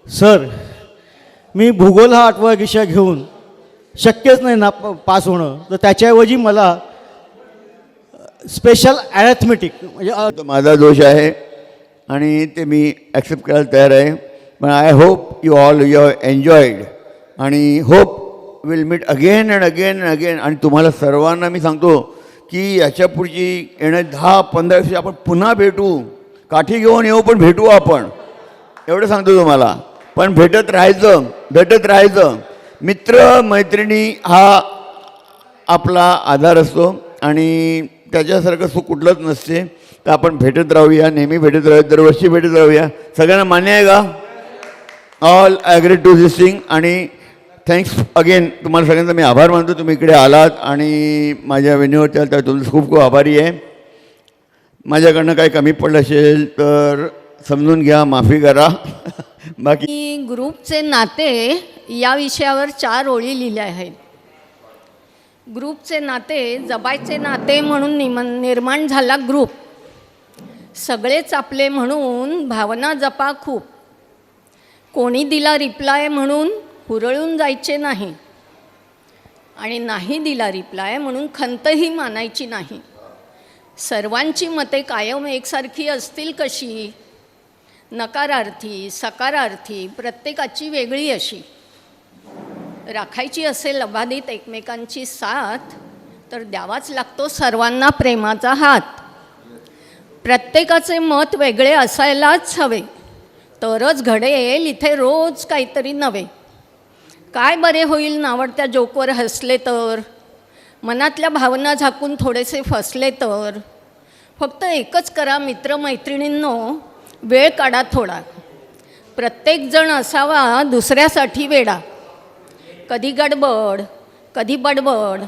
सर मी भूगोल हा 8वा विषय घेऊन शक्यच नाही ना पास होणं, तर त्याच्याऐवजी मला स्पेशल ॲरेथमेटिक म्हणजे माझा दोष आहे आणि ते मी ॲक्सेप्ट करायला तयार आहे. पण I hope you all you have enjoyed आणि hope will meet again and again and again. आणि तुम्हाला सर्वांना मी सांगतो की याच्या पुढची येणं 10-15 वर्षी आपण पुन्हा भेटू, काठी घेऊन येऊ, पण भेटू आपण, एवढं सांगतो तुम्हाला. पण भेटत राहायचं. मित्र मैत्रिणी हा आपला आधार असतो आणि त्याच्यासारखं सुख कुठलंच नसते. तर आपण भेटत राहूया, नेहमी भेटत राहूया, दरवर्षी भेटत राहूया. सगळ्यांना मान्य आहे का? All agree to this thing. आणि थँक्स अगेन, तुम्हाला सगळ्यांचा मी आभार मानतो. तुम्ही इकडे आलात आणि माझ्या वेन्यूवरती आला, तर तुमचं खूप खूप आभारी आहे. माझ्याकडनं काही कमी पडलं असेल तर समजून घ्या, माफी करा. बाकी ग्रुपचे नाते या विषयावर 4 ओळी लिहिल्या आहेत. ग्रुपचे नाते, जबायचे नाते म्हणून निर्माण झाला ग्रुप. सगळेच आपले म्हणून भावना जपा खूप. कोणी दिला रिप्लाय म्हणून हुरळून जायचे नाही आणि नाही दिला रिप्लाय म्हणून खंतही मानायची नाही. सर्वांची मते कायम एकसारखी असतील कशी? नकारार्थी सकारार्थी प्रत्येकाची वेगळी अशी. राखायची असेल अबाधित एकमेकांची साथ तर द्यावाच लागतो सर्वांना प्रेमाचा हात. प्रत्येकाचे मत वेगळे असायलाच हवे, तरच घडेल इथे रोज काहीतरी नवे. काय बरे होईल नावडत्या जोकवर हसले तर, मनातल्या भावना झाकून थोडेसे फसले तर. फक्त एकच करा मित्रमैत्रिणींनो, वेळ काढा थोडा. प्रत्येकजण असावा दुसऱ्यासाठी वेडा. कधी गडबड कधी बडबड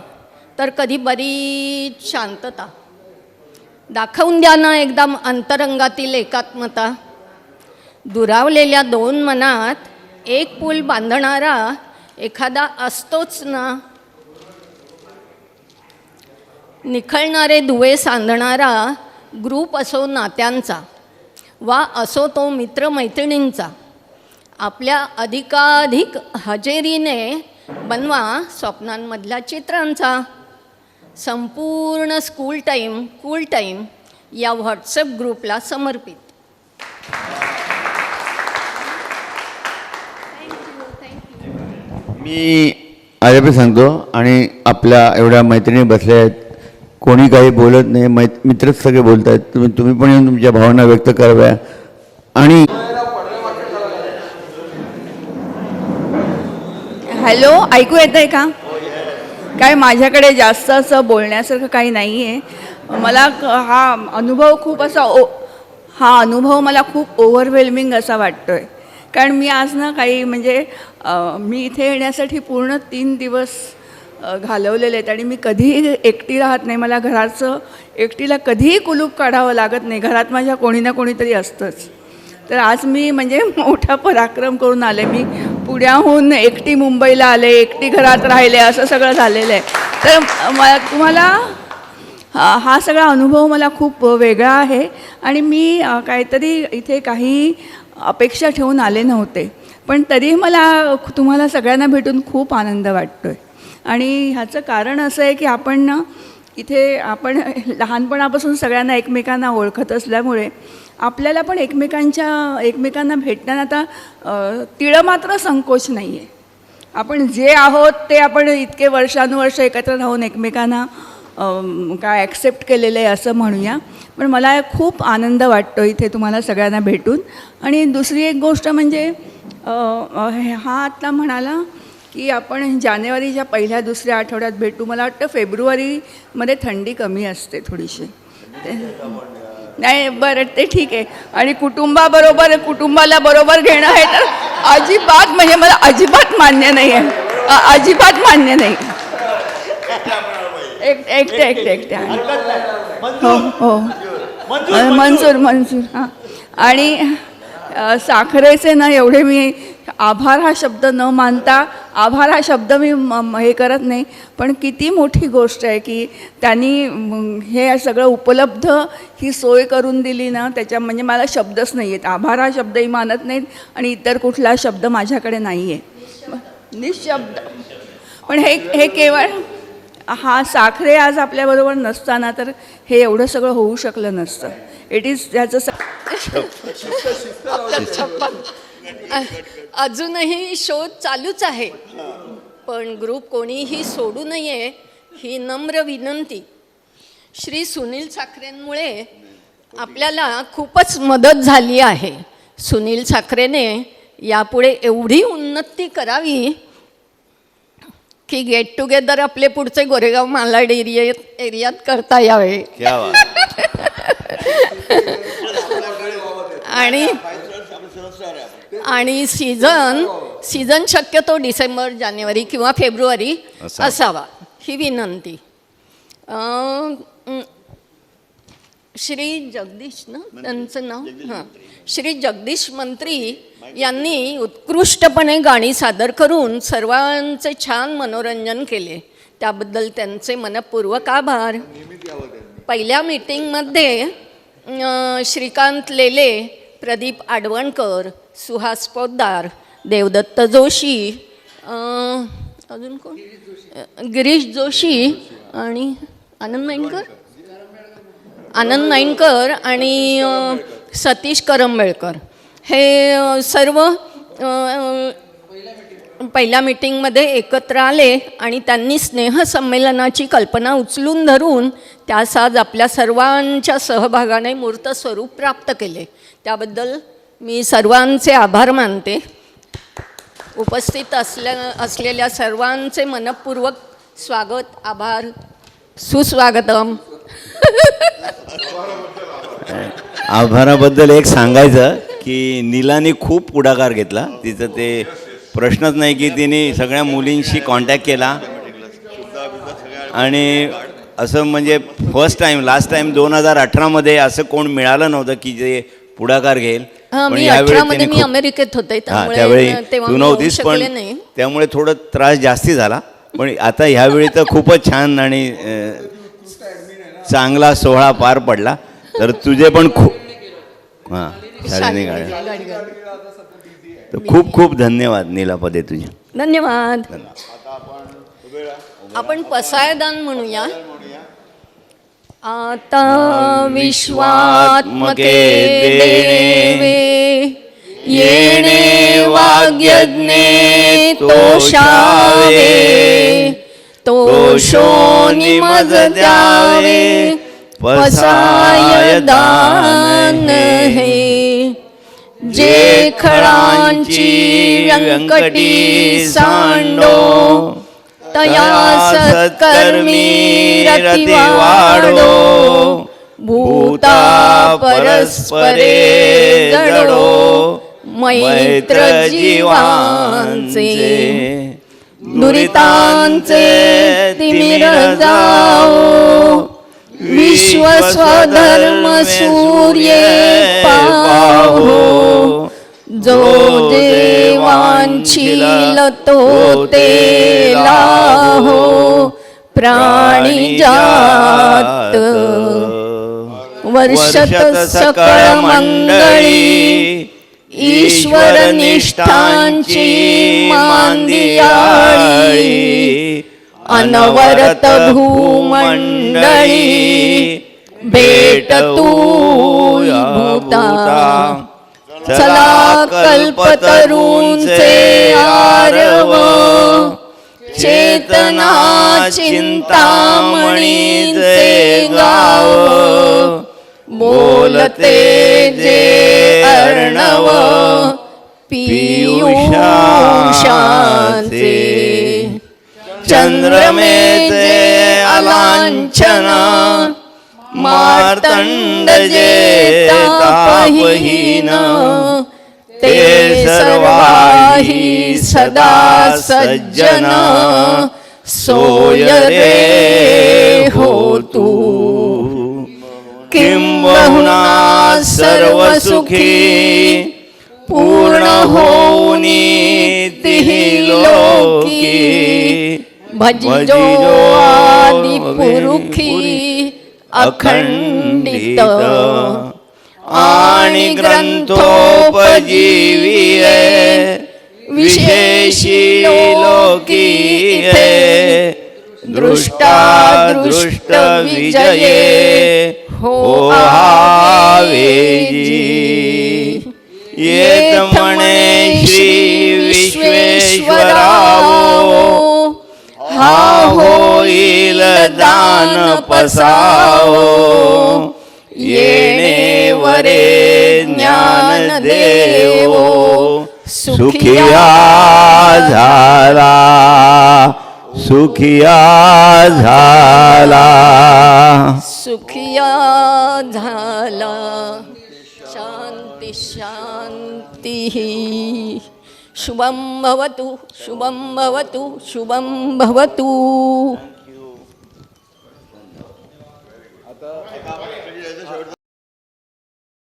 तर कधी बरीच शांतता. दाखवून द्या ना एकदम अंतरंगातील एकात्मता. दुरावलेल्या दोन मनात एक पूल बांधणारा एखादा असतोच ना. निखळणारे दुवे सांधणारा ग्रुप असो नात्यांचा वा असो तो मित्रमैत्रिणींचा. आपल्या अधिकाधिक हजेरीने बनवा स्वप्नांमधल्या चित्रांचा. संपूर्ण स्कूल टाईम कूल टाईम या व्हॉट्सअप ग्रुपला समर्पित. मी आजही सांगतो आणि आपल्या एवढ्या मैत्रिणी बसल्या आहेत, कोणी काही बोलत नाही, मित्रच सगळे बोलत आहेत. तुम्ही पण येऊन तुमच्या भावना व्यक्त कराव्या. आणि हॅलो, ऐकू येतं आहे का? काय माझ्याकडे जास्त असं बोलण्यासारखं काही नाही आहे. मला हा अनुभव खूप असा हा अनुभव मला खूप ओव्हरवेल्मिंग असा वाटतो आहे. कारण मी आज ना काही म्हणजे मी इथे येण्यासाठी पूर्ण 3 दिवस घालवलेले आहेत आणि मी कधीही एकटी राहत नाही. मला घराचं एकटीला कधीही कुलूप काढावं लागत नाही. घरात माझ्या कोणी ना कोणीतरी असतंच. तर आज मी म्हणजे मोठा पराक्रम करून आले. मी पुण्याहून एकटी मुंबईला आले, एकटी घरात राहिले, असं सगळं झालेलं आहे. तर तुम्हाला हा सगळा अनुभव मला खूप वेगळा आहे आणि मी काहीतरी इथे काही अपेक्षा ठेवून आले नव्हते. पण तरी मला तुम्हाला सगळ्यांना भेटून खूप आनंद वाटतो आहे. आणि ह्याचं कारण असं आहे की आपण आपण लहानपणापासून सगळ्यांना एकमेकांना ओळखत असल्यामुळे आपल्याला पण एकमेकांना भेटताना आता तिळं मात्र संकोच नाही आहे. आपण जे आहोत ते आपण इतके वर्षानुवर्ष एकत्र राहून एकमेकांना काय ॲक्सेप्ट केलेलं आहे असं म्हणूया. पण मला खूप आनंद वाटतो इथे तुम्हाला सगळ्यांना भेटून. आणि दुसरी एक गोष्ट म्हणजे हा आत्ता म्हणाला की आपण जानेवारीच्या पहिल्या दुसऱ्या आठवड्यात भेटू. मला वाटतं फेब्रुवारीमध्ये थंडी कमी असते थोडीशी. नाही बरं ते ठीक आहे. आणि कुटुंबाला बरोबर घेणं आहे तर अजिबात म्हणजे मला अजिबात मान्य नाही आहे. अजिबात मान्य नाही. एकटे हो हो मंजूर हां. आणि साखरेचे ना एवढे मी आभार हा शब्द न मानता आभार हा शब्द मी हे करत नाही. पण किती मोठी गोष्ट आहे की त्यांनी हे सगळं उपलब्ध ही सोय करून दिली ना. त्याच्या म्हणजे मला शब्दच नाही आहेत. आभार हा शब्दही मानत नाहीत आणि इतर कुठला शब्द माझ्याकडे नाही आहे, निशब्द. पण हे केवळ हा साखरे आज आपल्याबरोबर नसताना तर हे एवढं सगळं होऊ शकलं नसतं. इट इज त्याचं अजूनही शोध चालूच आहे. पण ग्रुप कोणीही सोडू नये ही नम्र विनंती. श्री सुनील साखरेंमुळे आपल्याला खूपच मदत झाली आहे. सुनील साखरेने यापुढे एवढी उन्नती करावी की गेट टुगेदर आपले पुढचे गोरेगाव मालाड एरियात करता यावे. आणि सीझन शक्यतो डिसेंबर जानेवारी किंवा फेब्रुवारी असावा ही विनंती. श्री जगदीश ना त्यांचं नाव हां श्री जगदीश मंत्री यांनी उत्कृष्टपणे गाणी सादर करून सर्वांचे छान मनोरंजन केले. त्याबद्दल त्यांचे मनपूर्वक आभार. पहिल्या मीटिंगमध्ये श्रीकांत लेले, प्रदीप आडवणकर, सुहास पोद्दार, देवदत्त जोशी, अजून कोण, गिरीश जोशी आणि आनंद नाईनकर आणि सतीश करंबेळकर हे सर्व पहिल्या मीटिंगमध्ये एकत्र आले आणि त्यांनी स्नेहसंमेलनाची कल्पना उचलून धरून त्यास आज आपल्या सर्वांच्या सहभागाने मूर्त स्वरूप प्राप्त केले. त्याबद्दल मी सर्वांचे आभार मानते. उपस्थित असलेल्या सर्वांचे मनपूर्वक स्वागत, आभार, सुस्वागतम. आभाराबद्दल एक सांगायचं की नीलाने खूप पुढाकार घेतला. तिचं ते प्रश्नच नाही की तिने सगळ्या मुलींशी कॉन्टॅक्ट केला आणि असं म्हणजे फर्स्ट टाईम, लास्ट टाईम 2018मध्ये असं कोण मिळालं नव्हतं की जे पुढाकार घेईल. पण मी यावेळी 18 मध्ये त्यांनी मी अमेरिकेत होते, त्यावेळी तेव्हा तू मी नव्हतीस, येऊ पण शकले नाही. त्यामुळे थोडं त्रास जास्ती झाला. पण आता ह्यावेळी तर खूपच छान आणि चांगला सोहळा पार पडला. तर तुझे पण खूप शाळेने गाड्या. तर खूप खूप धन्यवाद नीलापदे तुझे. धन्यवाद. आपण पसायदान म्हणूया. आता विश्वात्मके देवे येणे वाग्यज्ञे तोषावे, तोषोनी मज द्यावे पसायदान हे. जे खळांची व्यंकटी सांडो तया सत्कर्मी रतिवाडो, भूता परस्परे जडो मैत्र जीवांचे, दुरितांचे तिमिर जाओ, विश्व स्वधर्म सूर्य पाहो, जो देवांची लतो ते लाहो, प्राणी जात वर्षत सकळ मंडळी, ईश्वर निष्ठांची मांदियाळी, अनवरत भूमंडळी भेट तू भूता. चला कल्पतरूंचे आरव, चेतना चिंतामणीचे गाव, बोलते जे अर्णव पियुषांचे, चंद्रमेचे अलांछन मार्तंड जे तापहीन, ते सर्वाही सदा सज्जन, सोय रे हो तू. किंबहुना सर्व सुखी पूर्ण होऊनी तिही लोकी, भजिजो आदि पुरुखी अखंडित, आणि ग्रंथोपजीवीये विशेषी लोकी हे. दृष्टादृष्ट विजये हो आवेजी, येत म्हणे श्री विश्वेश्वराओ, हा होईल दान पसाओ, येणे वरे ज्ञान देवो, सुखिया झाला, सुखिया झाला, सुखिया झाला. शांती शांती. शुभं भवतु, शुभं भवतु, शुभं भवतु.